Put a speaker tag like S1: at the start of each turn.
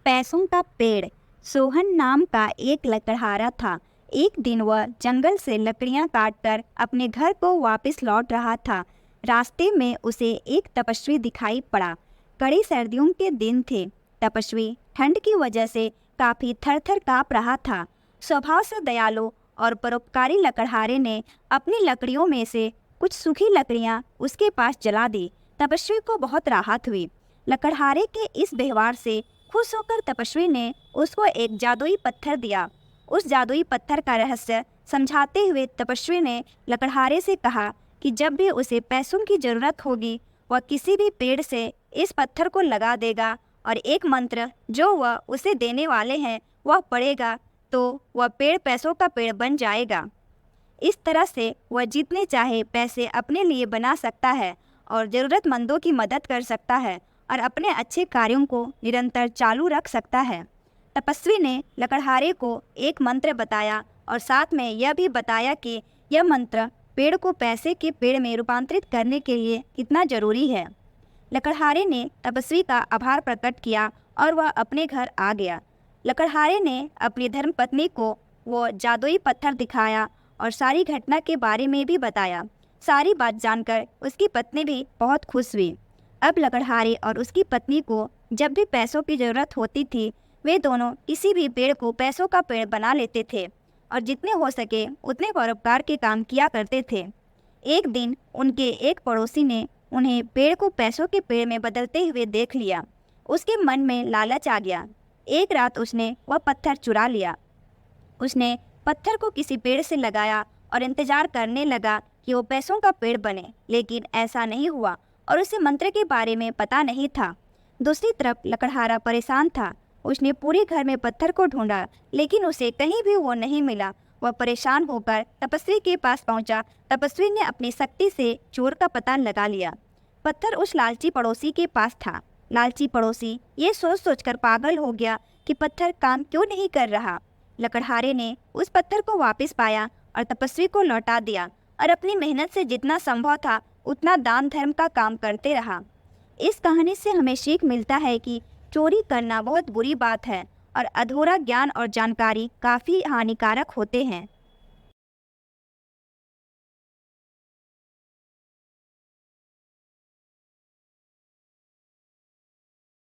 S1: पैसों का पेड़। सोहन नाम का एक लकड़हारा था। एक दिन वह जंगल से लकड़ियां काटकर अपने घर को वापस लौट रहा था। रास्ते में उसे एक तपस्वी दिखाई पड़ा। कड़ी सर्दियों के दिन थे। तपस्वी ठंड की वजह से काफी थर-थर काँप रहा था। स्वभाव से दयालु और परोपकारी लकड़हारे ने अपनी लकड़ियों में से कुछ सूखी लकड़ियां उसके पास जला दी। तपस्वी को बहुत राहत हुई। लकड़हारे के इस व्यवहार से खुश होकर तपस्वी ने उसको एक जादुई पत्थर दिया। उस जादुई पत्थर का रहस्य समझाते हुए तपस्वी ने लकड़हारे से कहा कि जब भी उसे पैसों की जरूरत होगी वह किसी भी पेड़ से इस पत्थर को लगा देगा और एक मंत्र जो वह उसे देने वाले हैं वह पढ़ेगा तो वह पेड़ पैसों का पेड़ बन जाएगा। इस तरह से वह जितने चाहे पैसे अपने लिए बना सकता है और ज़रूरतमंदों की मदद कर सकता है और अपने अच्छे कार्यों को निरंतर चालू रख सकता है। तपस्वी ने लकड़हारे को एक मंत्र बताया और साथ में यह भी बताया कि यह मंत्र पेड़ को पैसे के पेड़ में रूपांतरित करने के लिए कितना जरूरी है। लकड़हारे ने तपस्वी का आभार प्रकट किया और वह अपने घर आ गया। लकड़हारे ने अपनी धर्मपत्नी को वो जादुई पत्थर दिखाया और सारी घटना के बारे में भी बताया। सारी बात जानकर उसकी पत्नी भी बहुत खुश हुई। अब लकड़हारे और उसकी पत्नी को जब भी पैसों की ज़रूरत होती थी वे दोनों किसी भी पेड़ को पैसों का पेड़ बना लेते थे और जितने हो सके उतने परोपकार के काम किया करते थे। एक दिन उनके एक पड़ोसी ने उन्हें पेड़ को पैसों के पेड़ में बदलते हुए देख लिया। उसके मन में लालच आ गया। एक रात उसने वह पत्थर चुरा लिया। उसने पत्थर को किसी पेड़ से लगाया और इंतजार करने लगा कि वो पैसों का पेड़ बने, लेकिन ऐसा नहीं हुआ और उसे मंत्र के बारे में पता नहीं था। दूसरी तरफ लकड़हारा परेशान था। उसने पूरे घर में पत्थर को ढूंढा लेकिन उसे कहीं भी वो नहीं मिला। वह परेशान होकर तपस्वी के पास पहुंचा। तपस्वी ने अपनी शक्ति से चोर का पता लगा लिया। पत्थर उस लालची पड़ोसी के पास था। लालची पड़ोसी ये सोच सोचकर पागल हो गया कि पत्थर काम क्यों नहीं कर रहा। लकड़हारे ने उस पत्थर को वापस पाया और तपस्वी को लौटा दिया और अपनी मेहनत से जितना संभव था उतना दान धर्म का काम करते रहा। इस कहानी से हमें सीख मिलता है कि चोरी करना बहुत बुरी बात है और अधूरा ज्ञान और जानकारी काफ़ी हानिकारक होते हैं।